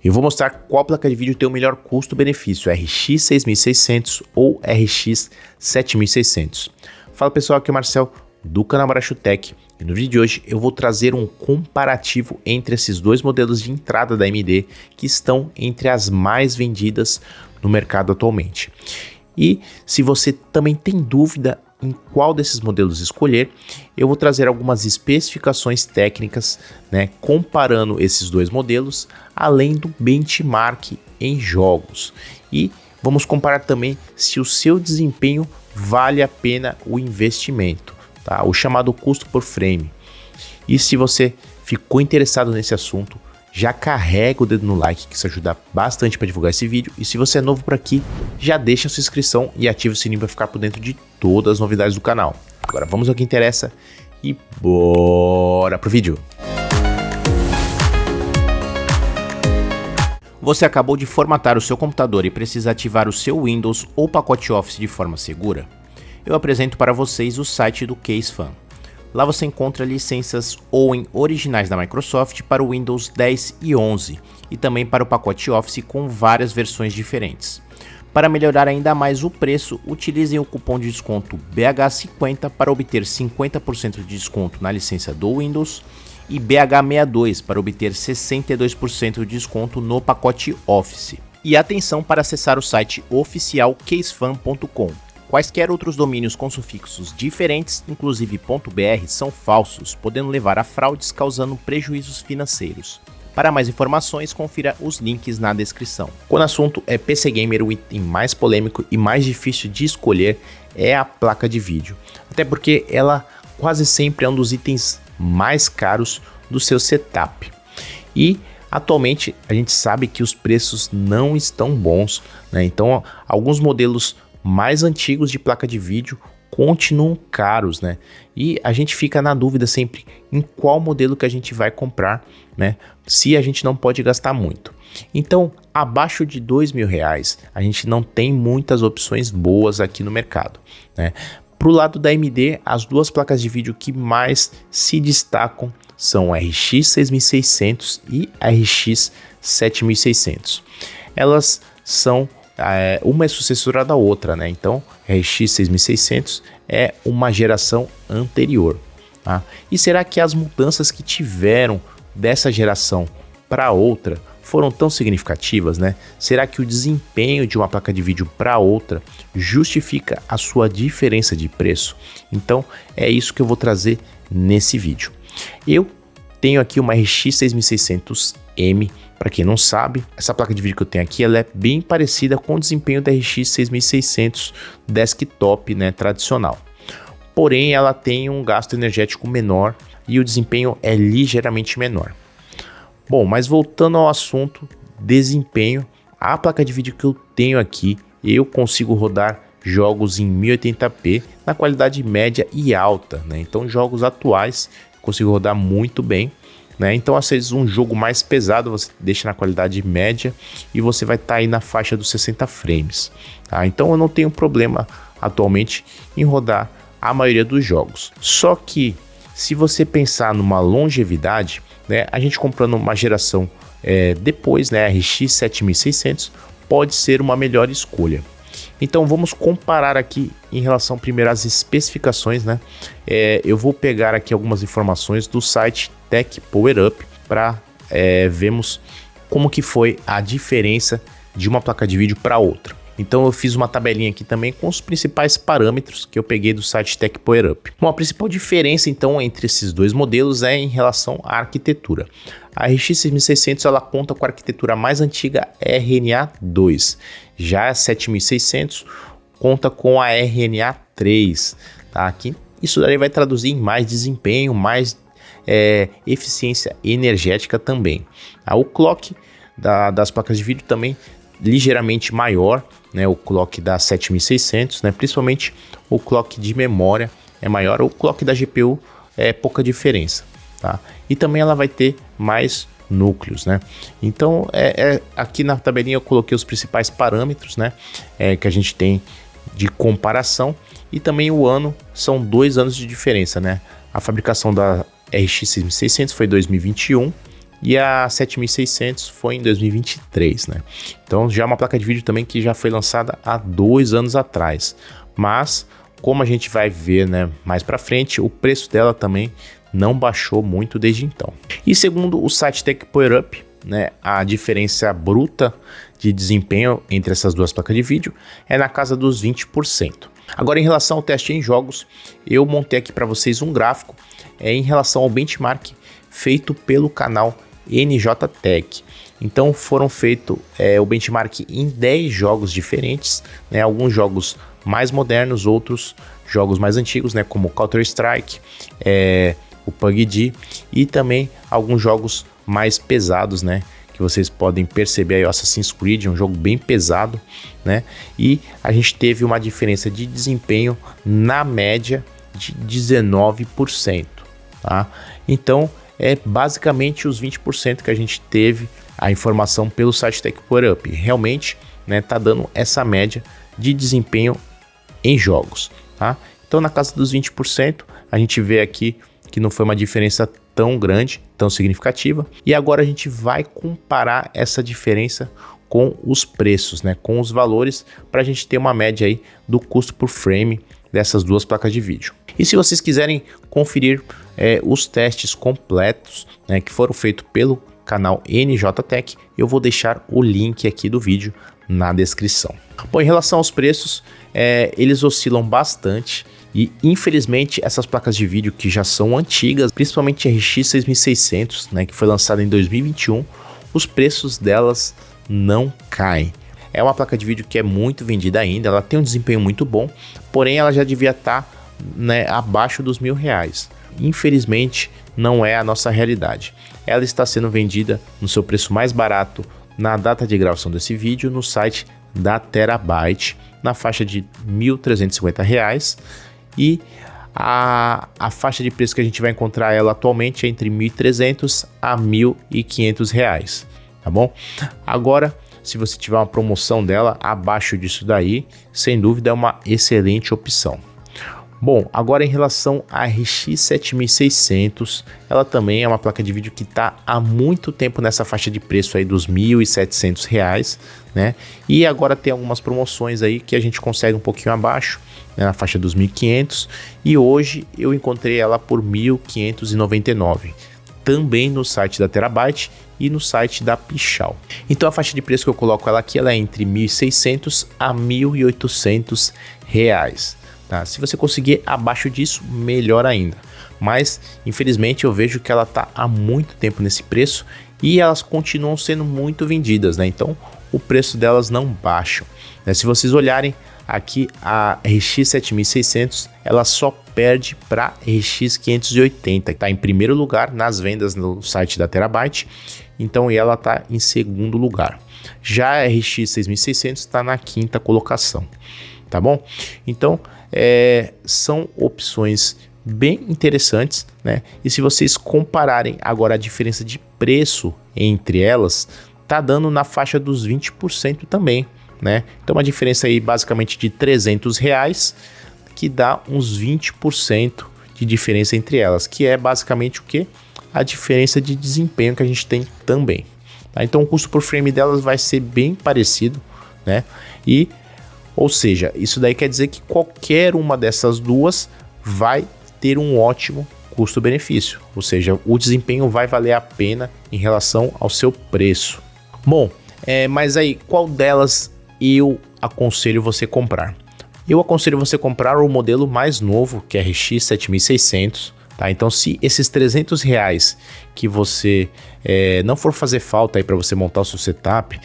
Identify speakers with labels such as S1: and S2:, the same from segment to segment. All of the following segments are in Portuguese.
S1: Eu vou mostrar qual placa de vídeo tem o melhor custo-benefício, RX 6600 ou RX 7600. Fala pessoal, aqui é o Marcel do canal Barachutech e no vídeo de hoje eu vou trazer um comparativo entre esses dois modelos de entrada da AMD que estão entre as mais vendidas no mercado atualmente. E se você também tem dúvida em qual desses modelos escolher, eu vou trazer algumas especificações técnicas, comparando esses dois modelos, além do benchmark em jogos. E vamos comparar também se o seu desempenho vale a pena o investimento, tá? O chamado custo por frame. E se você ficou interessado nesse assunto, já carrega o dedo no like, que isso ajuda bastante para divulgar esse vídeo. E se você é novo por aqui, já deixa a sua inscrição e ativa o sininho para ficar por dentro de todas as novidades do canal. Agora vamos ao que interessa e bora pro vídeo. Você acabou de formatar o seu computador e precisa ativar o seu Windows ou pacote Office de forma segura? Eu apresento para vocês o site do CaseFan. Lá você encontra licenças Owen originais da Microsoft para o Windows 10 e 11 e também para o pacote Office com várias versões diferentes. Para melhorar ainda mais o preço, utilizem o cupom de desconto BH50 para obter 50% de desconto na licença do Windows e BH62 para obter 62% de desconto no pacote Office. E atenção para acessar o site oficial casefan.com. Quaisquer outros domínios com sufixos diferentes, inclusive .br, são falsos, podendo levar a fraudes causando prejuízos financeiros. Para mais informações, confira os links na descrição. Quando o assunto é PC Gamer, o item mais polêmico e mais difícil de escolher é a placa de vídeo. Até porque ela quase sempre é um dos itens mais caros do seu setup. E atualmente a gente sabe que os preços não estão bons, Então alguns modelos mais antigos de placa de vídeo continuam caros, E a gente fica na dúvida sempre em qual modelo que a gente vai comprar, Se a gente não pode gastar muito. Então, abaixo de R$2.000, a gente não tem muitas opções boas aqui no mercado, Pro lado da AMD, as duas placas de vídeo que mais se destacam são a RX 6600 e a RX 7600. Elas são uma é sucessora da outra, Então, RX 6600 é uma geração anterior, tá? E será que as mudanças que tiveram dessa geração para outra foram tão significativas, Será que o desempenho de uma placa de vídeo para outra justifica a sua diferença de preço? Então, é isso que eu vou trazer nesse vídeo. Eu tenho aqui uma RX 6600M. Para quem não sabe, essa placa de vídeo que eu tenho aqui, ela é bem parecida com o desempenho da RX 6600 desktop, tradicional. Porém, ela tem um gasto energético menor e o desempenho é ligeiramente menor. Bom, mas voltando ao assunto desempenho, a placa de vídeo que eu tenho aqui, eu consigo rodar jogos em 1080p na qualidade média e alta, Então, jogos atuais consigo rodar muito bem. Então, às vezes, um jogo mais pesado você deixa na qualidade média e você vai estar aí na faixa dos 60 frames. Tá? Então, eu não tenho problema atualmente em rodar a maioria dos jogos. Só que, se você pensar numa longevidade, a gente comprando uma geração depois, a RX 7600, pode ser uma melhor escolha. Então vamos comparar aqui em relação primeiro às especificações, eu vou pegar aqui algumas informações do site Tech Power Up para vermos como que foi a diferença de uma placa de vídeo para outra. Então eu fiz uma tabelinha aqui também com os principais parâmetros que eu peguei do site Tech Power Up. Bom, a principal diferença então entre esses dois modelos é em relação à arquitetura. A RX 6600 ela conta com a arquitetura mais antiga RNA 2, já a 7600 conta com a RNA 3, tá? Aqui isso daí vai traduzir em mais desempenho, mais eficiência energética também. O clock das placas de vídeo também ligeiramente maior, o clock da 7600, principalmente o clock de memória é maior, o clock da GPU é pouca diferença, tá? E também ela vai ter mais núcleos, Então, aqui na tabelinha eu coloquei os principais parâmetros, que a gente tem de comparação e também o ano, são 2 anos de diferença, A fabricação da RX 6600 foi 2021 e a 7600 foi em 2023, né? Então já é uma placa de vídeo também que já foi lançada há 2 anos atrás, mas como a gente vai ver, né, mais para frente, o preço dela também não baixou muito desde então. E segundo o site TechPowerUp, né, a diferença bruta de desempenho entre essas duas placas de vídeo é na casa dos 20%. Agora, em relação ao teste em jogos, eu montei aqui para vocês um gráfico em relação ao benchmark feito pelo canal NJTech. Então foram feitos o benchmark em 10 jogos diferentes, né, alguns jogos mais modernos, outros jogos mais antigos, né, como Counter-Strike, o PUBG e também alguns jogos mais pesados, né, que vocês podem perceber aí, o Assassin's Creed é um jogo bem pesado, né, e a gente teve uma diferença de desempenho na média de 19%, tá? Então é basicamente os 20% que a gente teve a informação pelo site TechPowerUp. Realmente, né, tá dando essa média de desempenho em jogos, tá? Então na casa dos 20%, a gente vê aqui que não foi uma diferença tão grande, tão significativa. E agora a gente vai comparar essa diferença com os preços, né, com os valores, para a gente ter uma média aí do custo por frame dessas duas placas de vídeo. E se vocês quiserem conferir os testes completos, né, que foram feitos pelo canal NJTech, eu vou deixar o link aqui do vídeo na descrição. Bom, em relação aos preços, eles oscilam bastante e infelizmente essas placas de vídeo que já são antigas, principalmente a RX 6600, né, que foi lançada em 2021, os preços delas não caem. É uma placa de vídeo que é muito vendida ainda, ela tem um desempenho muito bom, porém ela já devia estar, né, abaixo dos R$1.000. Infelizmente não é a nossa realidade. Ela está sendo vendida no seu preço mais barato na data de gravação desse vídeo no site da Terabyte, na faixa de R$1.350, e a faixa de preço que a gente vai encontrar ela atualmente é entre R$1.300 a R$1.500, tá bom? Agora, se você tiver uma promoção dela abaixo disso daí, sem dúvida é uma excelente opção. Bom, agora em relação à RX 7600, ela também é uma placa de vídeo que está há muito tempo nessa faixa de preço aí dos R$1.700, né? E agora tem algumas promoções aí que a gente consegue um pouquinho abaixo, né, na faixa dos R$1.500, e hoje eu encontrei ela por R$1.599, também no site da Terabyte e no site da Pichau. Então a faixa de preço que eu coloco ela aqui, ela é entre R$1.600 a R$1.800. Tá? Se você conseguir abaixo disso, melhor ainda. Mas infelizmente eu vejo que ela está há muito tempo nesse preço e elas continuam sendo muito vendidas, né? Então o preço delas não baixam, né? Se vocês olharem aqui, a RX 7600 ela só perde para RX 580, que está em primeiro lugar nas vendas no site da Terabyte. Então ela está em segundo lugar. Já a RX 6600 está na quinta colocação, tá bom? Então são opções bem interessantes, né? E se vocês compararem agora a diferença de preço entre elas, tá dando na faixa dos 20% também, né? Então uma diferença aí basicamente de R$300, que dá uns 20% de diferença entre elas, que é basicamente o que? A diferença de desempenho que a gente tem também, tá? Então o custo por frame delas vai ser bem parecido, né? Ou seja, isso daí quer dizer que qualquer uma dessas duas vai ter um ótimo custo-benefício, ou seja, o desempenho vai valer a pena em relação ao seu preço. Bom, mas aí qual delas eu aconselho você comprar? Eu aconselho você comprar o modelo mais novo, que é a RX 7600, tá? Então se esses R$300 que você não for fazer falta aí para você montar o seu setup,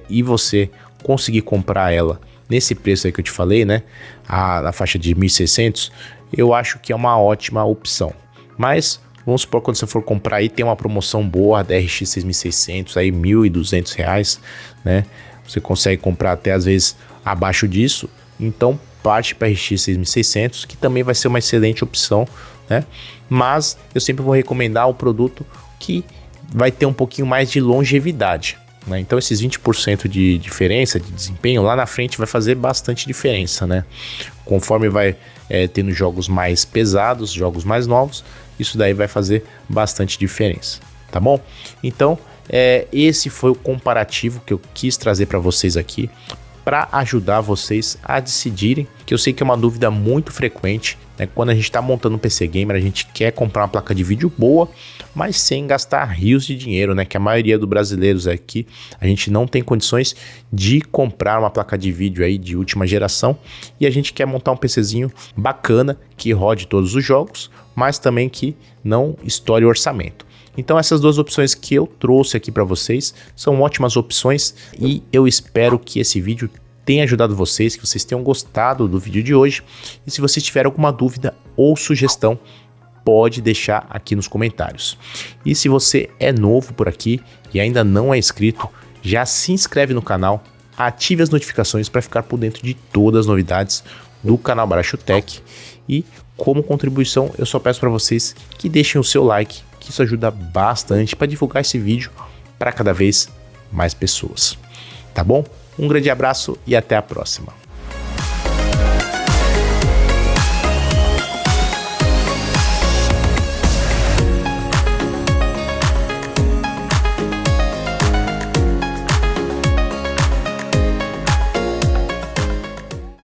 S1: e você conseguir comprar ela nesse preço aí que eu te falei, né, na faixa de 1.600, eu acho que é uma ótima opção. Mas vamos supor, quando você for comprar aí, tem uma promoção boa da RX 6600, aí R$1.200, né, você consegue comprar até às vezes abaixo disso, então parte para RX 6600, que também vai ser uma excelente opção, né, mas eu sempre vou recomendar o produto que vai ter um pouquinho mais de longevidade, né? Então esses 20% de diferença de desempenho lá na frente vai fazer bastante diferença, né? Conforme vai tendo jogos mais pesados, jogos mais novos, isso daí vai fazer bastante diferença. tá bom? Então, esse foi o comparativo que eu quis trazer para vocês aqui, para ajudar vocês a decidirem, que eu sei que é uma dúvida muito frequente, né? Quando a gente está montando um PC Gamer, a gente quer comprar uma placa de vídeo boa, mas sem gastar rios de dinheiro, né? Que a maioria dos brasileiros aqui, a gente não tem condições de comprar uma placa de vídeo aí de última geração, e a gente quer montar um PCzinho bacana, que rode todos os jogos, mas também que não estoure o orçamento. Então essas duas opções que eu trouxe aqui para vocês são ótimas opções e eu espero que esse vídeo tenha ajudado vocês, que vocês tenham gostado do vídeo de hoje. E se vocês tiverem alguma dúvida ou sugestão, pode deixar aqui nos comentários. E se você é novo por aqui e ainda não é inscrito, já se inscreve no canal, ative as notificações para ficar por dentro de todas as novidades do canal Baracho Tech. E como contribuição, eu só peço para vocês que deixem o seu like, que isso ajuda bastante para divulgar esse vídeo para cada vez mais pessoas. Tá bom? Um grande abraço e até a próxima.